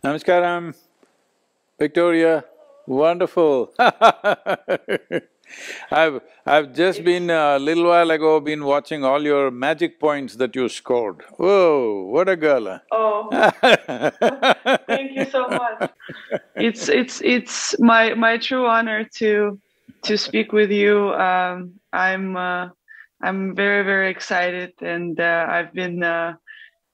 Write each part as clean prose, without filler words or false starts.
Namaskaram, Victoria, wonderful. I've just been a little while ago been watching all your magic points that you scored. Whoa, what a girl! Oh, thank you so much. It's my true honor to speak with you. I'm very excited, and I've been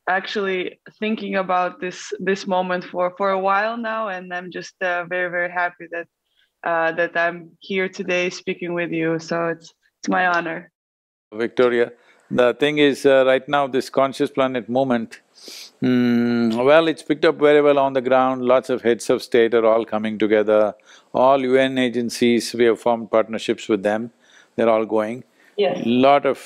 actually thinking about this moment for a while now, and I'm just very happy that I'm here today speaking with you. So it's my honor. Victoria, the thing is, right now this conscious planet movement, well, it's picked up very well on the ground, lots of heads of state are all coming together, all UN agencies, we have formed partnerships with them, they're all going. Yes. Lot of,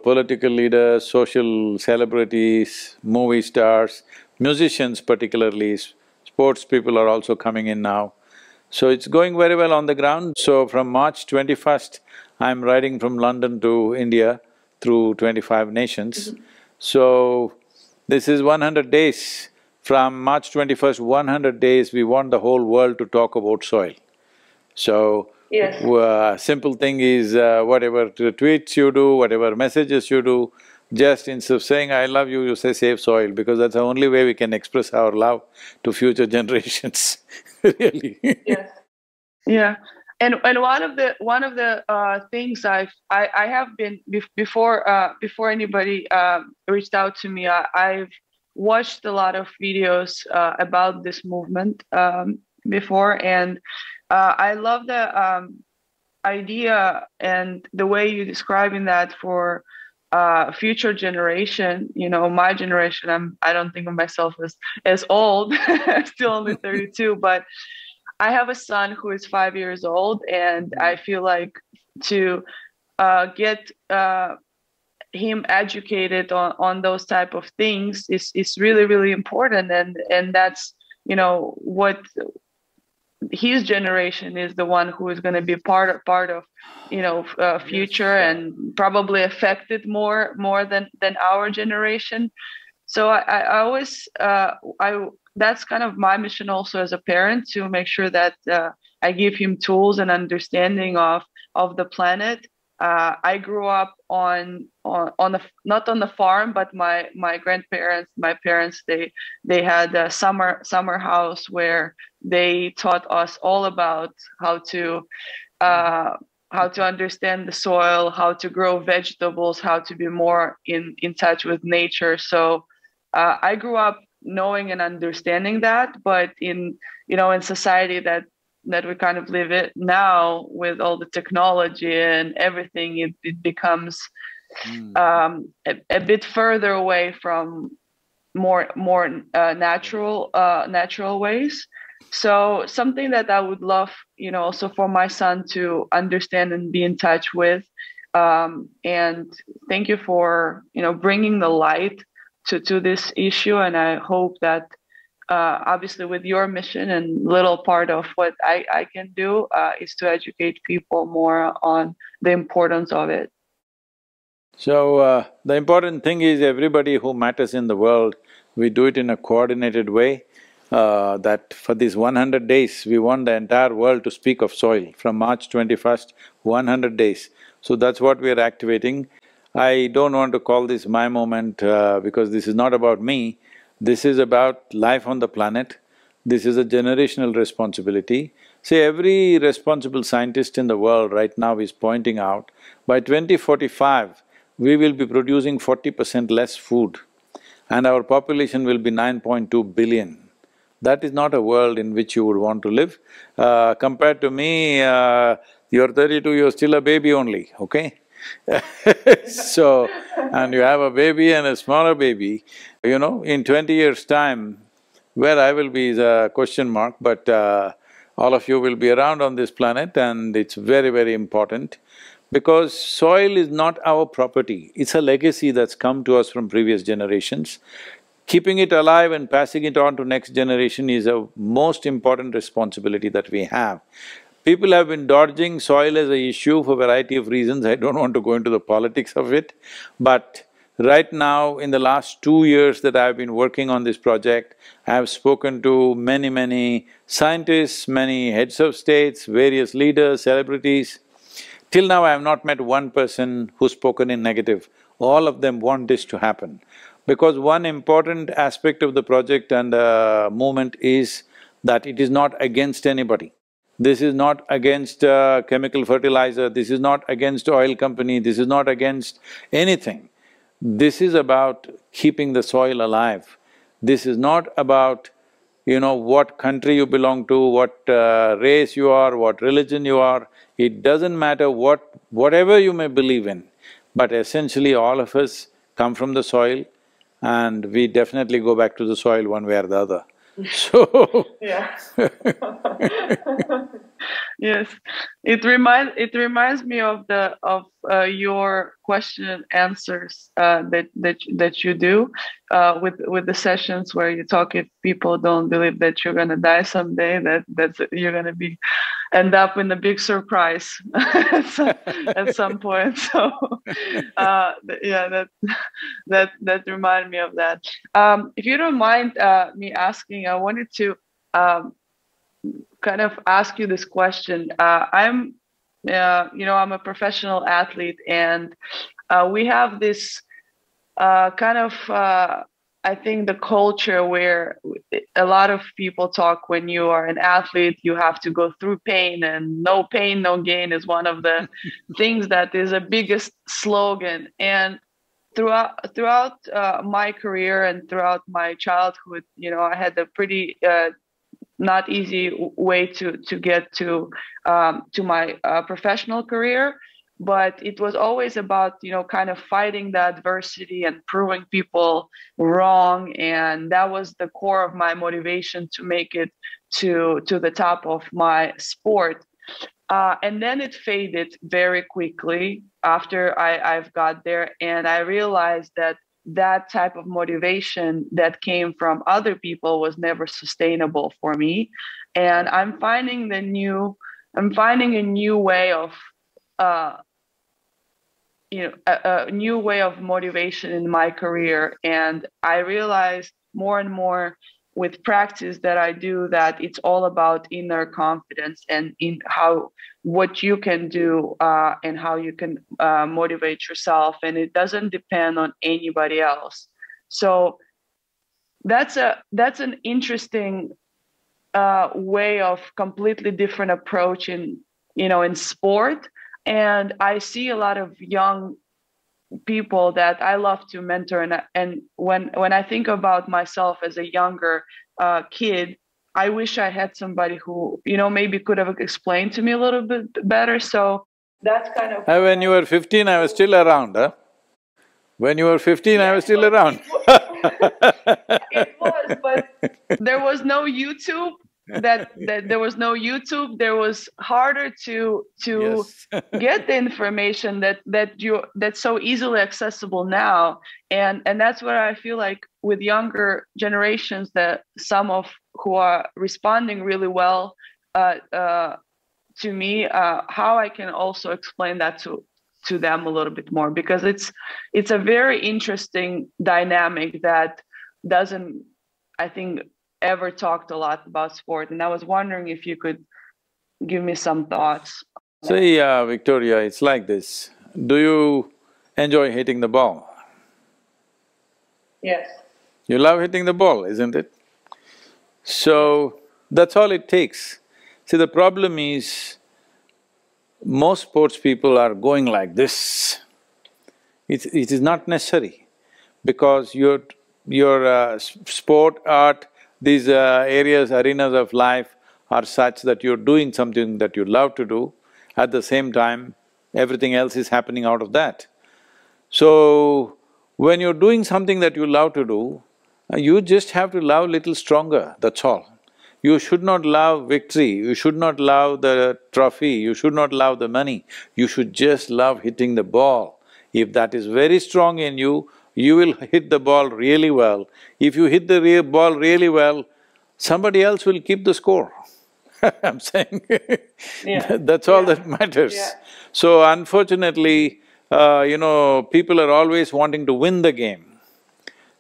political leaders, social celebrities, movie stars, musicians particularly, sports people are also coming in now. So it's going very well on the ground. So from March 21st, I'm riding from London to India through 25 nations. So this is 100 days. From March 21st, 100 days, we want the whole world to talk about soil. So, Yes. simple thing is, whatever tweets you do, whatever messages you do, just instead of saying I love you, you say save soil, because that's the only way we can express our love to future generations, really. Yes. Yeah. And one of the things I have been before anybody reached out to me, I've watched a lot of videos about this movement before, and I love the idea and the way you're describing that for future generation. You know, my generation, I don't think of myself as old, still only 32, but I have a son who is 5 years old, and I feel like to get him educated on those type of things is really important, and that's, you know, what his generation is, the one who is going to be part of future, and probably affected more than our generation. So I always I that's kind of my mission also as a parent, to make sure that I give him tools and understanding of the planet. I grew up on the, not on the farm, but my grandparents, my parents, they had a summer house where they taught us all about how to understand the soil, how to grow vegetables, how to be more in touch with nature. So I grew up knowing and understanding that, but in society that we kind of live it now, with all the technology and everything, it becomes a bit further away from more natural ways. So something that I would love, also for my son to understand and be in touch with. And thank you for bringing the light to this issue, and I hope that obviously with your mission, and little part of what I can do is to educate people more on the importance of it. So, the important thing is, everybody who matters in the world, we do it in a coordinated way, that for these 100 days, we want the entire world to speak of soil. From March 21st, 100 days. So that's what we are activating. I don't want to call this my moment because this is not about me, this is about life on the planet. This is a generational responsibility. See, every responsible scientist in the world right now is pointing out, by 2045, we will be producing 40% less food and our population will be 9.2 billion. That is not a world in which you would want to live. Compared to me, you're 32, you're still a baby only, okay? So, and you have a baby and a smaller baby, in 20 years' time, where I will be is a question mark, but all of you will be around on this planet, and it's very important. Because soil is not our property, it's a legacy that's come to us from previous generations. Keeping it alive and passing it on to next generation is a most important responsibility that we have. People have been dodging soil as an issue for a variety of reasons, I don't want to go into the politics of it, but Right now, in the last 2 years that I've been working on this project, I have spoken to many scientists, many heads of states, various leaders, celebrities. Till now, I have not met one person who's spoken in negative. All of them want this to happen. Because one important aspect of the project and movement is that it is not against anybody. This is not against chemical fertilizer, this is not against oil company, this is not against anything. This is about keeping the soil alive. This is not about, what country you belong to, what race you are, what religion you are. It doesn't matter whatever you may believe in, but essentially all of us come from the soil and we definitely go back to the soil one way or the other. So yeah. Yes, it reminds me of your question and answers that you do with the sessions where you talk. If people don't believe that you're gonna die someday, that's you're gonna end up in a big surprise at some point. So yeah, that reminded me of that. If you don't mind me asking, I wanted to kind of ask you this question. I'm a professional athlete, and we have this kind of I think the culture where a lot of people talk, when you are an athlete, you have to go through pain, and no pain, no gain is one of the things that is a biggest slogan. And throughout my career and throughout my childhood, I had a pretty not easy way to get to my professional career, but it was always about kind of fighting the adversity and proving people wrong, and that was the core of my motivation to make it to the top of my sport. And then it faded very quickly after I've got there, and I realized that type of motivation that came from other people was never sustainable for me. And I'm finding a new way of a new way of motivation in my career. And I realized more and more with practice that I do that it's all about inner confidence and in what you can do and how you can motivate yourself, and it doesn't depend on anybody else. So that's an interesting way of completely different approach in sport. And I see a lot of young people that I love to mentor, and when I think about myself as a younger kid, I wish I had somebody who maybe could have explained to me a little bit better. So that's kind of… When you were 15, I was still around, huh? When you were 15, I was still around. It was, but there was no YouTube. That there was no YouTube. There was harder to Yes. get the information that's so easily accessible now, and that's what I feel like with younger generations, that some of who are responding really well to me, how I can also explain that to them a little bit more, because it's a very interesting dynamic that doesn't, I think, ever talked a lot about sport. And I was wondering if you could give me some thoughts. See, Victoria, it's like this. Do you enjoy hitting the ball? Yes. You love hitting the ball, isn't it? So, that's all it takes. See, the problem is, most sports people are going like this. It is not necessary, because your sport, art, these areas, arenas of life are such that you're doing something that you love to do. At the same time, everything else is happening out of that. So, when you're doing something that you love to do, you just have to love little stronger, that's all. You should not love victory, you should not love the trophy, you should not love the money, you should just love hitting the ball. If that is very strong in you, you will hit the ball really well. If you hit the ball really well, somebody else will keep the score. I'm saying Yeah. that's all that matters. Yeah. So unfortunately, People are always wanting to win the game.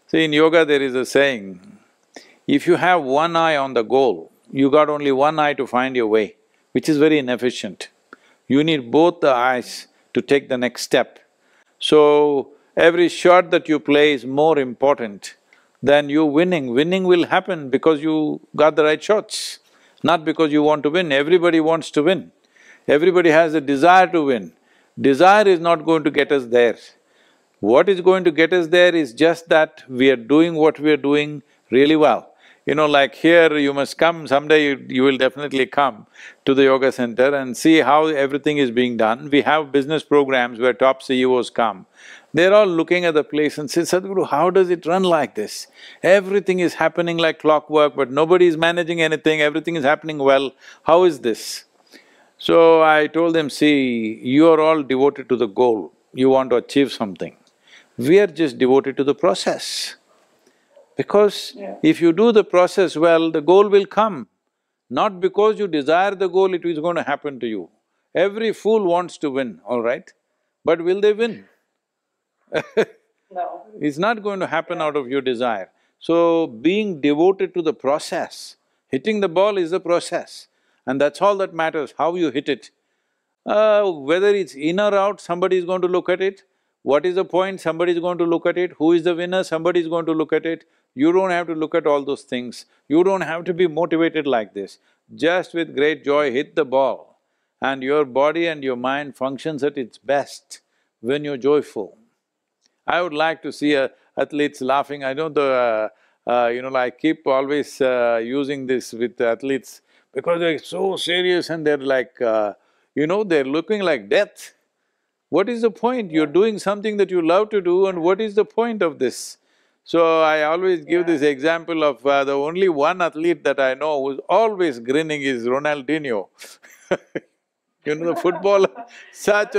See, in yoga there is a saying, if you have one eye on the goal, you got only one eye to find your way, which is very inefficient. You need both the eyes to take the next step. So, every shot that you play is more important than you winning. Winning will happen because you got the right shots, not because you want to win. Everybody wants to win. Everybody has a desire to win. Desire is not going to get us there. What is going to get us there is just that we are doing what we are doing really well. Like here, you must come, someday you will definitely come to the yoga center and see how everything is being done. We have business programs where top CEOs come. They're all looking at the place and say, Sadhguru, how does it run like this? Everything is happening like clockwork, but nobody is managing anything, everything is happening well. How is this? So I told them, see, you are all devoted to the goal, you want to achieve something. We are just devoted to the process. Because if you do the process well, the goal will come. Not because you desire the goal, it is going to happen to you. Every fool wants to win, all right? But will they win? No. It's not going to happen out of your desire. So, being devoted to the process, hitting the ball is the process. And that's all that matters, how you hit it. Whether it's in or out, somebody is going to look at it. What is the point? Somebody is going to look at it. Who is the winner? Somebody is going to look at it. You don't have to look at all those things. You don't have to be motivated like this. Just with great joy, hit the ball. And your body and your mind functions at its best when you're joyful. I would like to see athletes laughing. I know I keep always using this with athletes because they're so serious and they're like, they're looking like death. What is the point? You're doing something that you love to do, and what is the point of this? So I always give this example of the only one athlete that I know who's always grinning is Ronaldinho. The footballer, such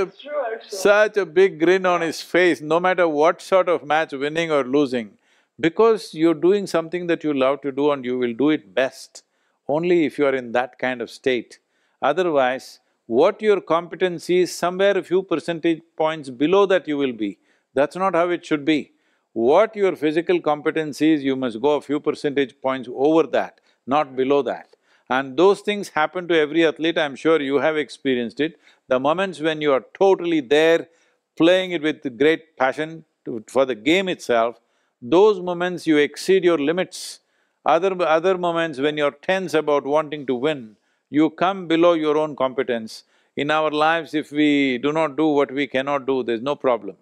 a big grin on his face, no matter what sort of match, winning or losing. Because you're doing something that you love to do and you will do it best, only if you are in that kind of state. Otherwise, what your competency is, somewhere a few percentage points below that you will be. That's not how it should be. What your physical competency is, you must go a few percentage points over that, not below that. And those things happen to every athlete, I'm sure you have experienced it. The moments when you are totally there, playing it with great passion for the game itself, those moments you exceed your limits. Other moments when you're tense about wanting to win, you come below your own competence. In our lives, if we do not do what we cannot do, there's no problem.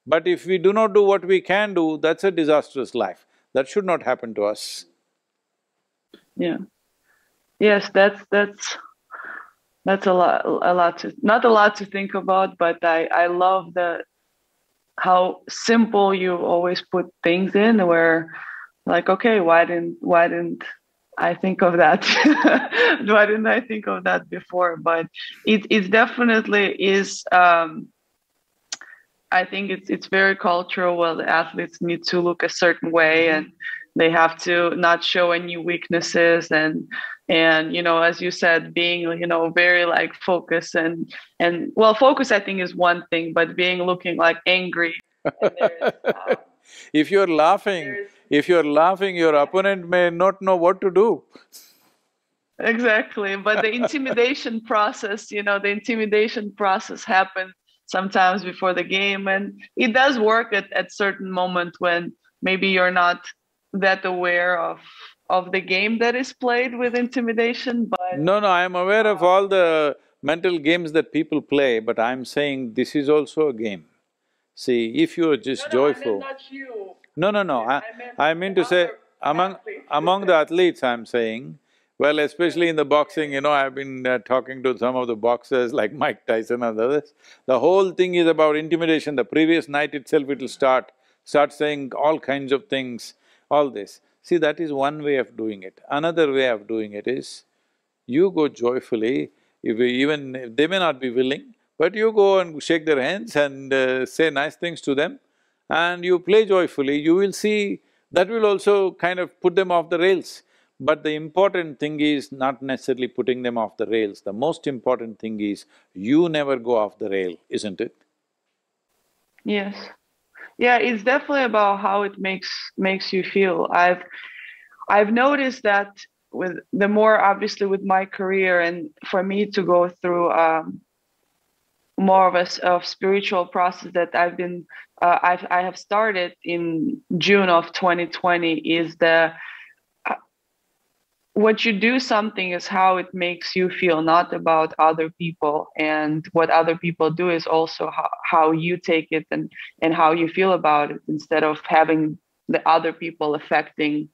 But if we do not do what we can do, that's a disastrous life. That should not happen to us. Yeah. Yes, that's a lot to… not a lot to think about, but I love how simple you always put things in, where like, okay, why didn't I think of that? Why didn't I think of that before? But it definitely is… I think it's very cultural. Well, the athletes need to look a certain way, and they have to not show any weaknesses, and as you said, being very like focused and well, focus I think is one thing, but looking like angry. If you're laughing, your opponent may not know what to do. Exactly, but the intimidation process, happens sometimes before the game, and it does work at certain moment when maybe you're not that aware of the game that is played with intimidation, but… No, I'm aware of all the mental games that people play, but I'm saying this is also a game. See, if you're just joyful… I meant not you. No, I mean to say, among the athletes I'm saying, well, especially in the boxing, I've been talking to some of the boxers like Mike Tyson and others. The whole thing is about intimidation. The previous night itself it'll start saying all kinds of things, all this. See, that is one way of doing it. Another way of doing it is, you go joyfully, even if they may not be willing, but you go and shake their hands and say nice things to them, and you play joyfully, you will see that will also kind of put them off the rails. But the important thing is not necessarily putting them off the rails. The most important thing is you never go off the rail, isn't it? Yes. Yeah, it's definitely about how it makes you feel. I've noticed that with the more, obviously, with my career, and for me to go through more of a spiritual process that I have started in June of 2020, is the what you do something is how it makes you feel, not about other people. And what other people do is also how you take it, and how you feel about it, instead of having the other people affecting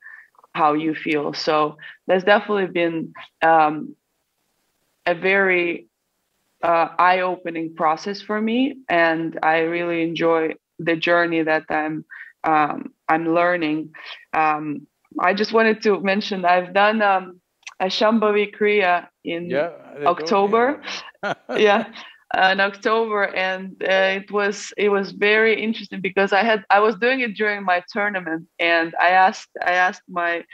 how you feel. So there's definitely been a very eye-opening process for me, and I really enjoy the journey that I'm learning. I just wanted to mention I've done a Shambhavi Kriya in Yeah, they told me October. about it. Yeah, in October, and it was very interesting because I was doing it during my tournament, and I asked my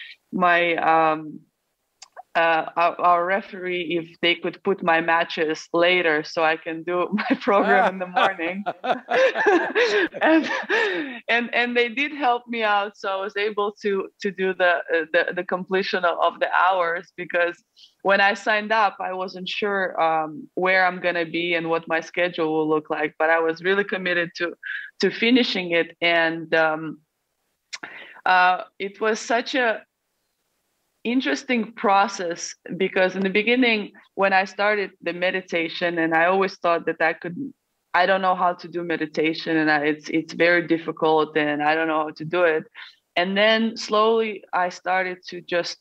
our referee if they could put my matches later so I can do my program in the morning. and, and they did help me out, so I was able to do the completion of the hours, because when I signed up, I wasn't sure where I'm gonna be and what my schedule will look like, but I was really committed to finishing it. And it was such a interesting process, because in the beginning, when I started the meditation, and I always thought that I don't know how to do meditation, and it's very difficult, and I don't know how to do it. And then slowly I started to just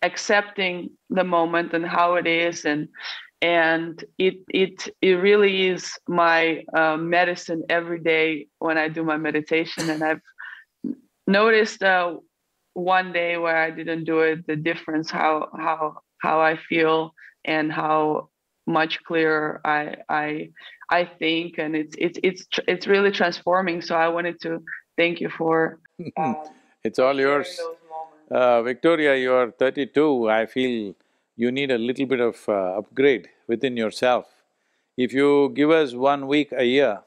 accepting the moment and how it is, and it really is my medicine every day when I do my meditation. And I've noticed one day where I didn't do it, the difference, how I feel, and how much clearer I think, and it's really transforming. So I wanted to thank you It's all sharing yours. those moments. Victoria, you're 32, I feel you need a little bit of upgrade within yourself. If you give us 1 week a year,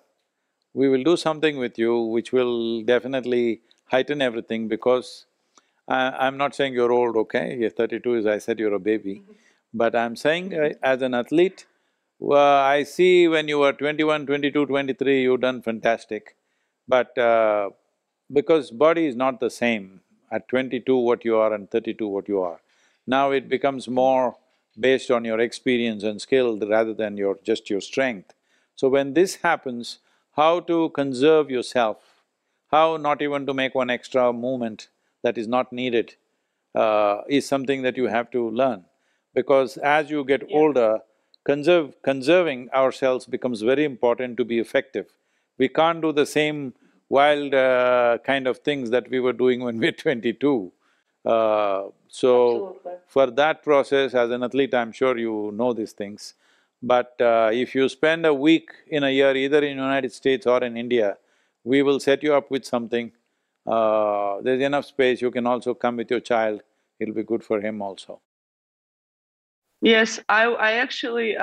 we will do something with you which will definitely heighten everything, because I'm not saying you're old, okay? You're 32, as I said, you're a baby. But I'm saying as an athlete, I see when you were 21, 22, 23, you've done fantastic. But because body is not the same at 22 what you are and 32 what you are. Now it becomes more based on your experience and skill rather than just your strength. So when this happens, how to conserve yourself, how not even to make one extra movement that is not needed, is something that you have to learn. Because as you get Yeah. older, conserving ourselves becomes very important to be effective. We can't do the same wild kind of things that we were doing when we were 22. So, Absolutely. for that process, as an athlete, I'm sure you know these things. But if you spend a week in a year, either in United States or in India, we will set you up with something. There's enough space, you can also come with your child, it'll be good for him also. Yes, I actually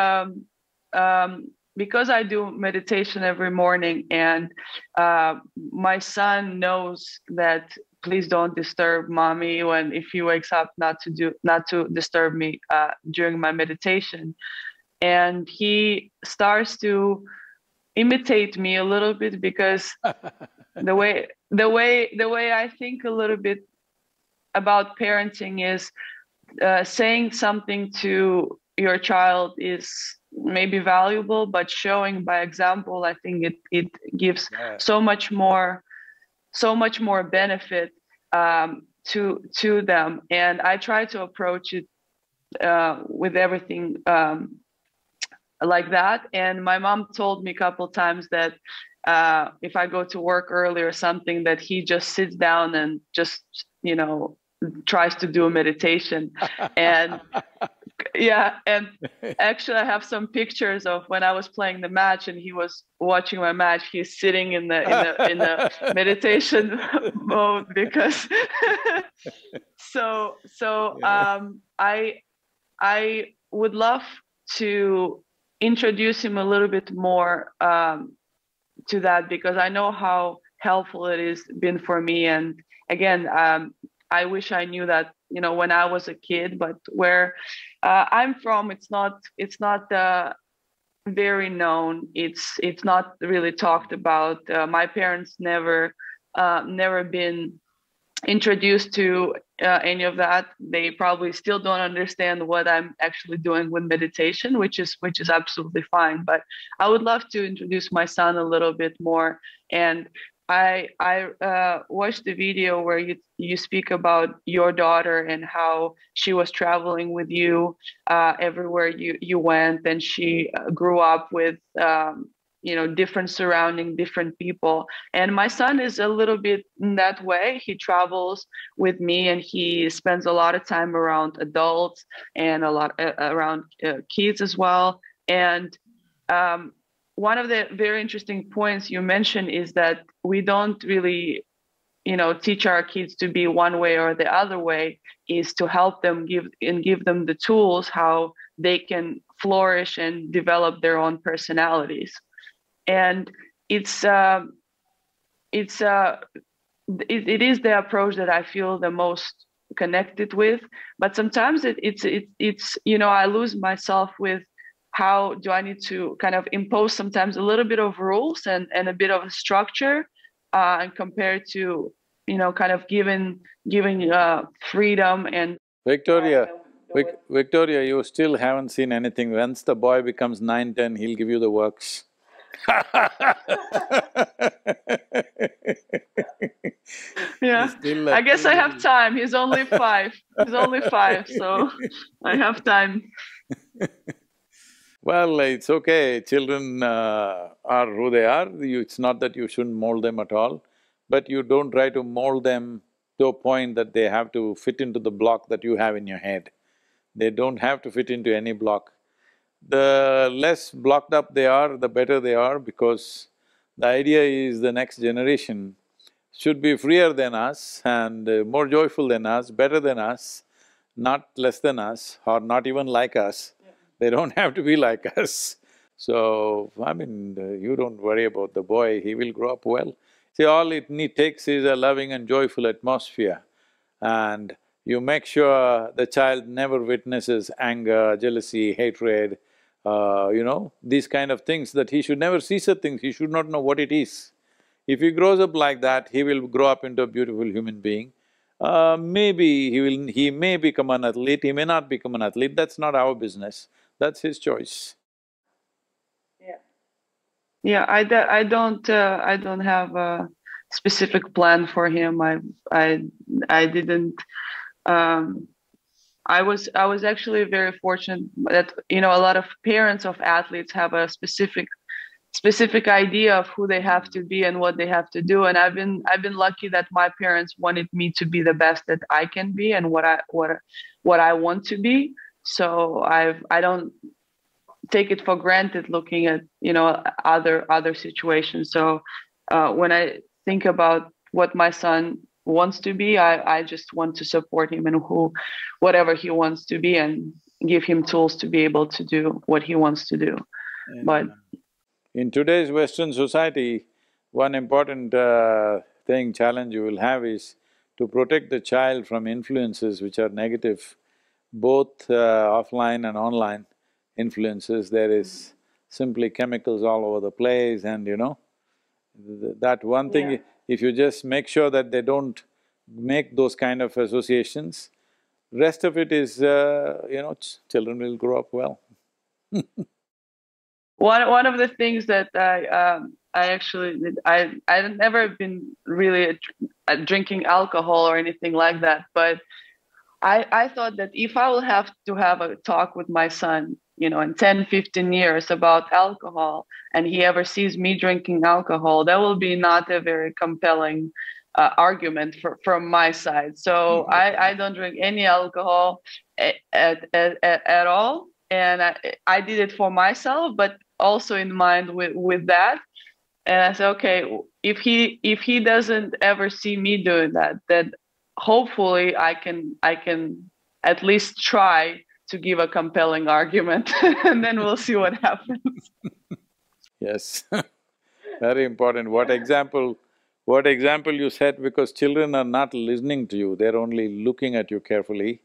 because I do meditation every morning, and my son knows that please don't disturb mommy when if he wakes up, not to disturb me during my meditation. And he starts to imitate me a little bit, because the way I think a little bit about parenting is saying something to your child is maybe valuable, but showing by example, I think it gives Yeah. so much more benefit to them. And I try to approach it with everything like that. And my mom told me a couple times that if I go to work early or something, that he just sits down and just, tries to do a meditation. And yeah, and actually I have some pictures of when I was playing the match and he was watching my match. He's sitting in the meditation mode, because so Yeah. I would love to introduce him a little bit more to that, because I know how helpful it has been for me. And again, I wish I knew that, when I was a kid. But where I'm from, it's not very known. It's not really talked about. My parents never been introduced to any of that. They probably still don't understand what I'm actually doing with meditation, which is absolutely fine. But I would love to introduce my son a little bit more. And I watched the video where you speak about your daughter and how she was traveling with you everywhere you went, and she grew up with different surrounding, different people. And my son is a little bit in that way. He travels with me, and he spends a lot of time around adults and a lot around kids as well. And one of the very interesting points you mentioned is that we don't really teach our kids to be one way or the other way, is to help them give them the tools how they can flourish and develop their own personalities. And it is the approach that I feel the most connected with. But sometimes it's I lose myself with how do I need to kind of impose sometimes a little bit of rules and a bit of a structure, and compared to kind of giving freedom. And Victoria, Victoria, you still haven't seen anything. Once the boy becomes 9, 10, he'll give you the works. Yeah, I guess I have time. He's only 5. So I have time. Well, it's okay. Children are who they are. It's not that you shouldn't mold them at all, but you don't try to mold them to a point that they have to fit into the block that you have in your head. They don't have to fit into any block. The less blocked up they are, the better they are, because the idea is the next generation should be freer than us and more joyful than us, better than us, not less than us or not even like us. They don't have to be like us. So, you don't worry about the boy, he will grow up well. See, all it takes is a loving and joyful atmosphere, and you make sure the child never witnesses anger, jealousy, hatred, these kind of things, that he should never see such things, he should not know what it is. If he grows up like that, he will grow up into a beautiful human being. Maybe he may become an athlete, he may not become an athlete, that's not our business, that's his choice. Yeah, I don't have a specific plan for him. I didn't. I was actually very fortunate that a lot of parents of athletes have a specific idea of who they have to be and what they have to do. And I've been lucky that my parents wanted me to be the best that I can be and what I want to be. So I don't take it for granted looking at other situations. So when I think about what my son wants to be, I just want to support him in whatever he wants to be, and give him tools to be able to do what he wants to do. But in today's Western society, one important challenge you will have is to protect the child from influences which are negative, both offline and online influences. There is simply chemicals all over the place, and that one thing, if you just make sure that they don't make those kind of associations, rest of it is, children will grow up well. One of the things that I've never been really drinking alcohol or anything like that, but I thought that if I will have to have a talk with my son, in 10, 15 years about alcohol, and he ever sees me drinking alcohol, that will be not a very compelling argument from my side. So I don't drink any alcohol at all. And I did it for myself, but also in mind with that. And I said, okay, if he doesn't ever see me doing that, then hopefully I can at least try to give a compelling argument, and then we'll see what happens. Yes. Very important. What example you set, because children are not listening to you, they're only looking at you carefully.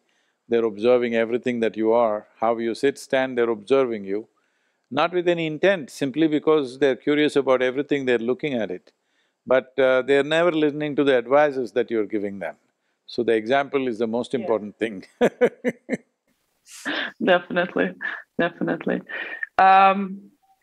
They're observing everything that you are, how you sit, stand, they're observing you. Not with any intent, simply because they're curious about everything, they're looking at it. But they're never listening to the advices that you're giving them. So the example is the most important thing. Definitely, definitely.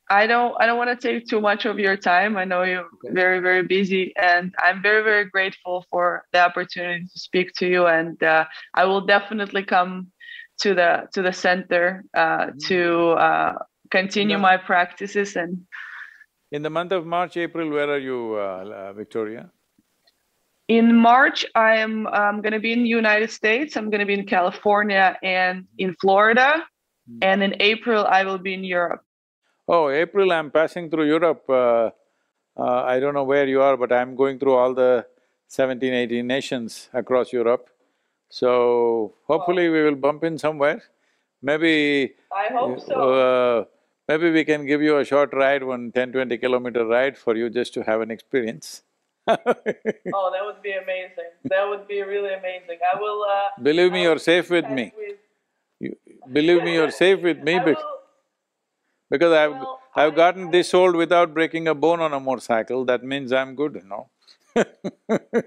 I don't want to take too much of your time. I know you're very, very busy, and I'm very, very grateful for the opportunity to speak to you. And I will definitely come to the center to continue my practices. And in the month of March, April, where are you, Victoria? in March, I'm going to be in the United States. I'm going to be in California and in Florida. And in April, I will be in Europe. Oh, April, I'm passing through Europe. I don't know where you are, but I'm going through all the 17, 18 nations across Europe. So, hopefully we will bump in somewhere. Maybe… I hope so. Maybe we can give you a short ride, 10-20 kilometer ride for you just to have an experience. Oh, that would be amazing. That would be really amazing. I will… Believe me, you're safe with me. Believe me, you're safe with me because I've gotten this old without breaking a bone on a motorcycle. That means I'm good, you know.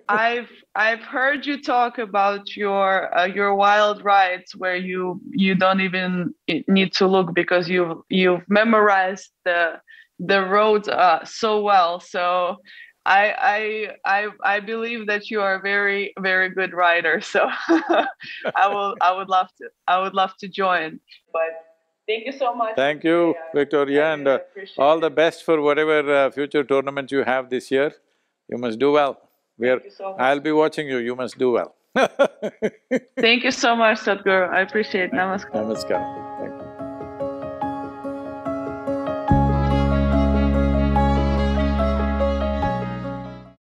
I've heard you talk about your wild rides where you don't even need to look because you've memorized the roads so well. So I believe that you are a very, very good rider. So I would love to join. But thank you so much. Thank you, Victoria, really and all the best for whatever future tournaments you have this year. You must do well. Thank you so much. I'll be watching you, you must do well. Thank you so much, Sadhguru. I appreciate it. Namaskar. Namaskar. Thank you.